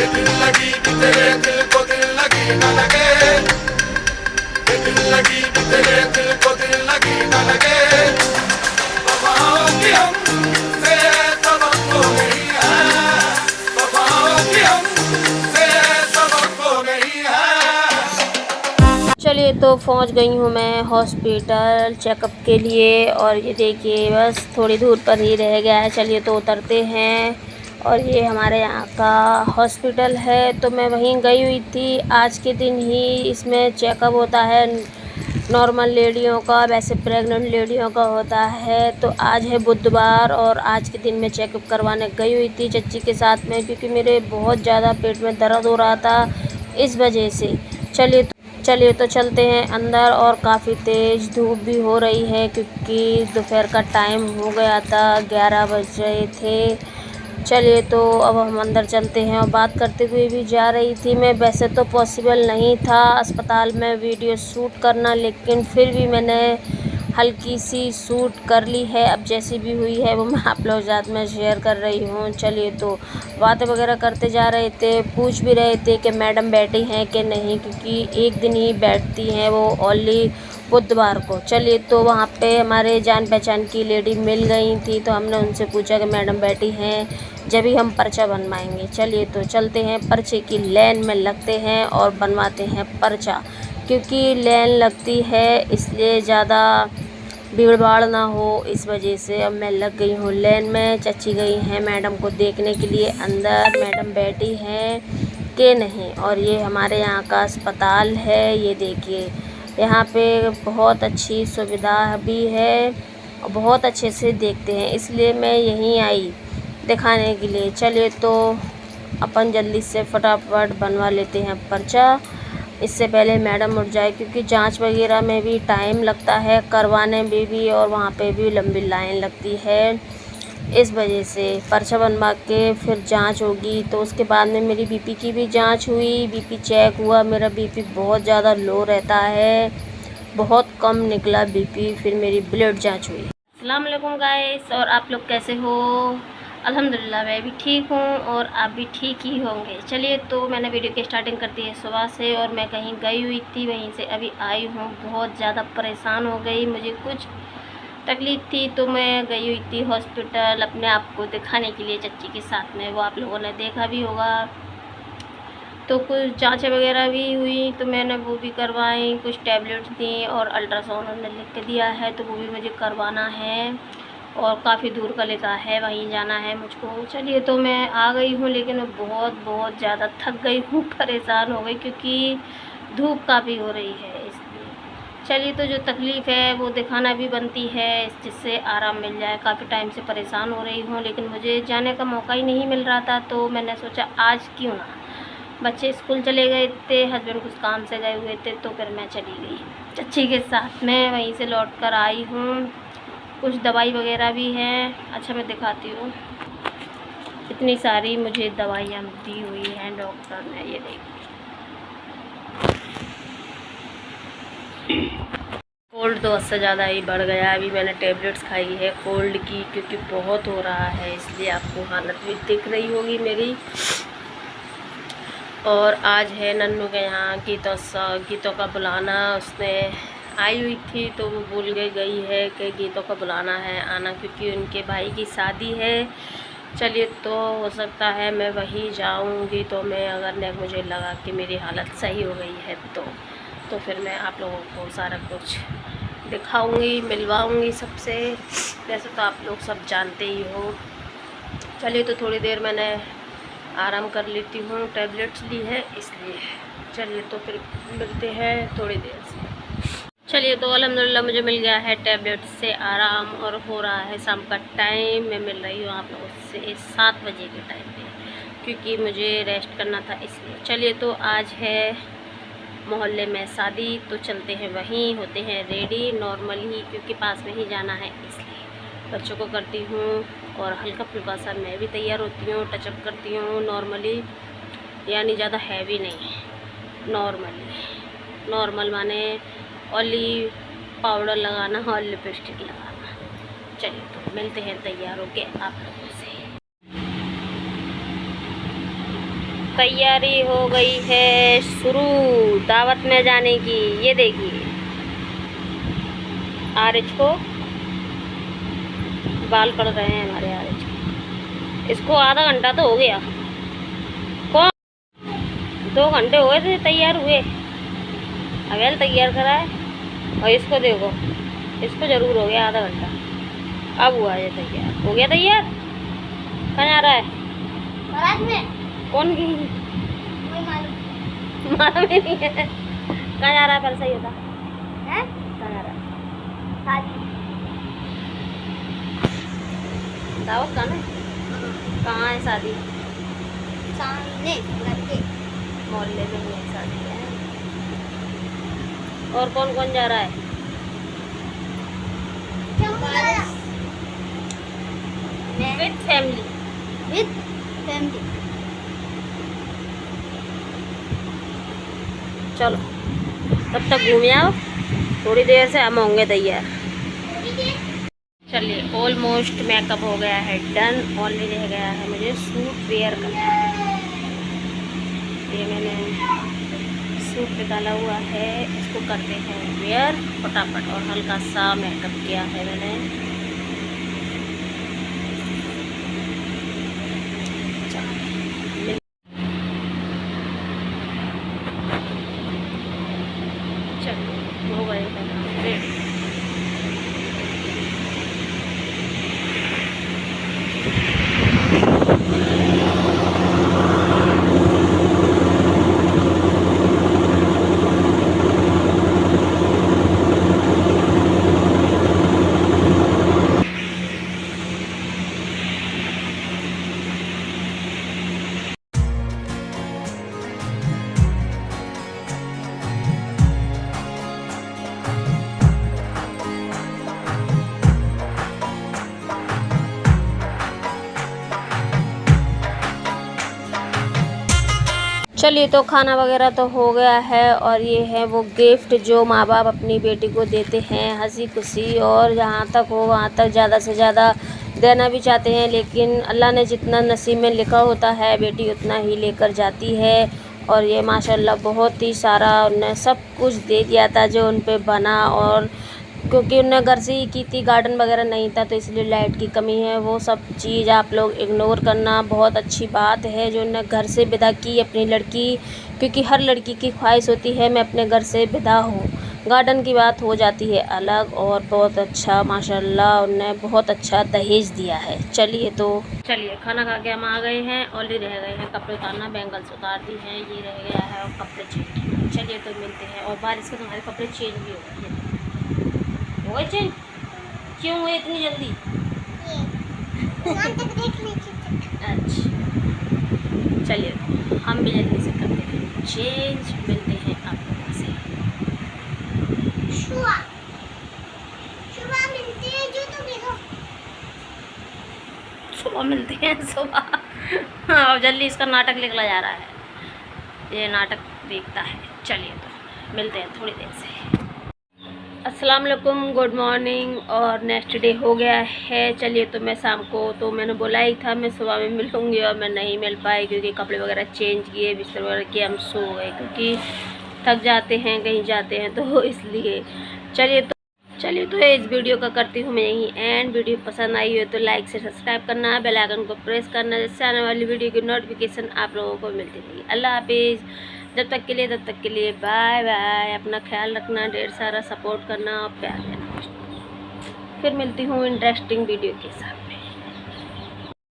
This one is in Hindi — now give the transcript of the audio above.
दिल लगी कि तेरे दिल को दिल लगी न लगे, दिल लगी कि तेरे दिल को दिल लगी न लगे। वफाओं की हमसे सबक तो नहीं है, वफाओं की हमसे सबक तो नहीं है। चलिए तो पहुंच गई हूँ मैं हॉस्पिटल चेकअप के लिए, और ये देखिए बस थोड़ी दूर पर ही रह गया है। चलिए तो उतरते हैं, और ये हमारे यहाँ का हॉस्पिटल है। तो मैं वहीं गई हुई थी। आज के दिन ही इसमें चेकअप होता है नॉर्मल लेडियों का, वैसे प्रेग्नेंट लेडियों का होता है। तो आज है बुधवार, और आज के दिन मैं चेकअप करवाने गई हुई थी चच्ची के साथ में, क्योंकि मेरे बहुत ज़्यादा पेट में दर्द हो रहा था इस वजह से। चलिए तो चलते हैं अंदर, और काफ़ी तेज़ धूप भी हो रही है क्योंकि दोपहर का टाइम हो गया था, 11 बज रहे थे। चलिए तो अब हम अंदर चलते हैं, और बात करते हुए भी जा रही थी मैं। वैसे तो पॉसिबल नहीं था अस्पताल में वीडियो शूट करना, लेकिन फिर भी मैंने हल्की सी शूट कर ली है। अब जैसी भी हुई है वो मैं आप लोग साथ में शेयर कर रही हूँ। चलिए तो बातें वगैरह करते जा रहे थे, पूछ भी रहे थे कि मैडम बैठी हैं कि नहीं, क्योंकि एक दिन ही बैठती हैं वो, ओनली बुधवार को। चलिए तो वहाँ पे हमारे जान पहचान की लेडी मिल गई थी, तो हमने उनसे पूछा कि मैडम बैठी हैं, जब ही हम पर्चा बनवाएंगे। चलिए तो चलते हैं, पर्चे की लाइन में लगते हैं और बनवाते हैं पर्चा, क्योंकि लाइन लगती है इसलिए ज़्यादा भीड़ भाड़ ना हो, इस वजह से अब मैं लग गई हूँ लाइन में। चची गई हैं मैडम को देखने के लिए अंदर, मैडम बैठी हैं कि नहीं। और ये हमारे यहाँ का अस्पताल है, ये देखिए यहाँ पे बहुत अच्छी सुविधा भी है और बहुत अच्छे से देखते हैं, इसलिए मैं यहीं आई दिखाने के लिए। चलिए तो अपन जल्दी से फटाफट बनवा लेते हैं पर्चा, इससे पहले मैडम उठ जाए, क्योंकि जांच वगैरह में भी टाइम लगता है, करवाने में भी, और वहाँ पे भी लंबी लाइन लगती है। इस वजह से पर्चा बनवा के फिर जांच होगी, तो उसके बाद में मेरी बीपी की भी जांच हुई, बीपी चेक हुआ। मेरा बीपी बहुत ज़्यादा लो रहता है, बहुत कम निकला बीपी। फिर मेरी ब्लड जांच हुई। अस्सलाम वालेकुम गाइस, और आप लोग कैसे हो? अल्हम्दुलिल्लाह मैं भी ठीक हूँ, और आप भी ठीक ही होंगे। चलिए तो मैंने वीडियो की स्टार्टिंग कर दी है सुबह से, और मैं कहीं गई हुई थी, वहीं से अभी आई हूँ। बहुत ज़्यादा परेशान हो गई, मुझे कुछ तकलीफ़ थी, तो मैं गई हुई थी हॉस्पिटल अपने आप को दिखाने के लिए चच्ची के साथ में। वो आप लोगों ने देखा भी होगा। तो कुछ जांचें वगैरह भी हुई, तो मैंने वो भी करवाई, कुछ टैबलेट्स दी, और अल्ट्रासाउंड उन्होंने लिख के दिया है, तो वो भी मुझे करवाना है। और काफ़ी दूर का लिखा है, वहीं जाना है मुझको। चलिए तो मैं आ गई हूँ, लेकिन मैं बहुत ज़्यादा थक गई हूँ, परेशान हो गई, क्योंकि धूप काफ़ी हो रही है इसलिए। चलिए तो जो तकलीफ़ है वो दिखाना भी बनती है, जिससे आराम मिल जाए। काफ़ी टाइम से परेशान हो रही हूँ, लेकिन मुझे जाने का मौका ही नहीं मिल रहा था, तो मैंने सोचा आज क्यों ना। बच्चे स्कूल चले गए थे, हस्बैंड कुछ काम से गए हुए थे, तो फिर मैं चली गई चच्ची के साथ में। वहीं से लौट कर आई हूँ। कुछ दवाई वगैरह भी हैं। अच्छा मैं दिखाती हूँ, इतनी सारी मुझे दवाइयाँ दी हुई हैं डॉक्टर ने, ये देखिए। कोल्ड तो उससे ज़्यादा ही बढ़ गया। अभी मैंने टेबलेट्स खाई है कोल्ड की, क्योंकि बहुत हो रहा है, इसलिए आपको हालत भी दिख रही होगी मेरी। और आज है नन्नू के यहाँ गीतों का बुलाना। उसने आई हुई थी, तो वो भूल गई है कि गीतों का बुलाना है आना, क्योंकि उनके भाई की शादी है। चलिए तो हो सकता है मैं वहीं जाऊँगी, तो मैं अगर मुझे लगा कि मेरी हालत सही हो गई है तो फिर मैं आप लोगों को सारा कुछ दिखाऊंगी, मिलवाऊंगी सबसे। वैसे तो आप लोग सब जानते ही हो। चलिए तो थोड़ी देर मैंने आराम कर लेती हूँ, टैबलेट्स ली है इसलिए। चलिए तो फिर मिलते हैं थोड़ी देर से। चलिए तो अल्हम्दुलिल्लाह मुझे मिल गया है टैबलेट से आराम, और हो रहा है शाम का टाइम। मैं मिल रही हूँ आप लोगों से 7 बजे के टाइम पे, क्योंकि मुझे रेस्ट करना था इसलिए। चलिए तो आज है मोहल्ले में शादी, तो चलते हैं वहीं, होते हैं रेडी नॉर्मल ही, क्योंकि पास में ही जाना है इसलिए। बच्चों को करती हूँ, और हल्का फुल्का सा मैं भी तैयार होती हूँ, टचअप करती हूँ नॉर्मली, यानी ज़्यादा हैवी नहीं, नॉर्मल माने ओनली पाउडर लगाना और लिपस्टिक लगाना। चलिए तो मिलते हैं तैयार होके आप लोगों से। तैयारी हो गई है शुरू दावत में जाने की। ये देखिए आरिज को बाल पड़ रहे हैं हमारे आरिज के। इसको आधा घंटा तो हो गया, कौन 2 घंटे हो गए थे तैयार हुए। अवेल तैयार करा है और इसको देखो, इसको जरूर हो गया आधा घंटा। अब हुआ ये तैयार, हो गया तैयार। कहाँ जा रहा है? बारात में। कौन की? मालूम ही नहीं है। कहाँ जा रहा है? कल सही होता है। कहाँ जा रहा है? दावत कहाँ है? कहाँ है शादी? सामने घर के मोहल्ले में ही शादी है। और कौन कौन जा रहा है? With family. With family. चलो तब तक घूम आओ, थोड़ी देर से हम होंगे तैयार। चलिए ऑलमोस्ट मेकअप हो गया है डन। ओनली रह गया है मुझे सूट वेयर करना। ये मैंने सूट निकाला हुआ है, इसको करते हैं वेयर फटाफट। और हल्का सा मेकअप किया है मैंने। चलो हो गए रेडी। चलिए तो खाना वगैरह तो हो गया है। और ये है वो गिफ्ट जो माँ बाप अपनी बेटी को देते हैं हंसी खुशी। और जहाँ तक हो वहाँ तक ज़्यादा से ज़्यादा देना भी चाहते हैं, लेकिन अल्लाह ने जितना नसीब में लिखा होता है बेटी उतना ही लेकर जाती है। और ये माशाल्लाह बहुत ही सारा उन्हें सब कुछ दे दिया था जो उन पे बना। और क्योंकि उन्हें घर से ही की थी, गार्डन वगैरह नहीं था, तो इसलिए लाइट की कमी है। वो सब चीज़ आप लोग इग्नोर करना। बहुत अच्छी बात है जो उन्हें घर से विदा की अपनी लड़की, क्योंकि हर लड़की की ख्वाहिश होती है मैं अपने घर से विदा हूँ। गार्डन की बात हो जाती है अलग। और बहुत अच्छा माशाल्लाह उन्हें बहुत अच्छा दहेज दिया है। चलिए तो चलिए खाना खा के हम आ गए हैं। ऑलरेडी रह गए हैं कपड़े उतारना, बैंगल्स उतार दी हैं, ये रह गया है और कपड़े चेंज। चलिए तो मिलते हैं। और बारिश के तुम्हारे कपड़े चेंज भी हो गए चेंज। क्यों हुए इतनी जल्दी? अच्छा चलिए हम भी जल्दी से करते हैं चेंज। मिलते हैं आप लोगों से सुबह मिलते हैं सुबह। हाँ जल्दी इसका नाटक निकला जा रहा है, ये नाटक देखता है। चलिए तो मिलते हैं थोड़ी देर से। अस्सलाम वालेकुम, गुड मॉर्निंग। और नेक्स्ट डे हो गया है। चलिए तो मैं शाम को, तो मैंने बोला ही था मैं सुबह में मिलूँगी और मैं नहीं मिल पाई क्योंकि कपड़े वगैरह चेंज किए, बिस्तर वगैरह किए, हम सो गए क्योंकि थक जाते हैं कहीं जाते हैं तो इसलिए। चलिए तो इस वीडियो का करती हूँ मैं यहीं एंड। वीडियो पसंद आई हो तो लाइक से सब्सक्राइब करना, बेल आइकन को प्रेस करना, जिससे आने वाली वीडियो की नोटिफिकेशन आप लोगों को मिलती रहेगी। अल्लाह हाफिज़। तब तक के लिए बाय बाय। अपना ख्याल रखना, ढेर सारा सपोर्ट करना और प्यार देना। फिर मिलती हूँ इंटरेस्टिंग वीडियो के साथ।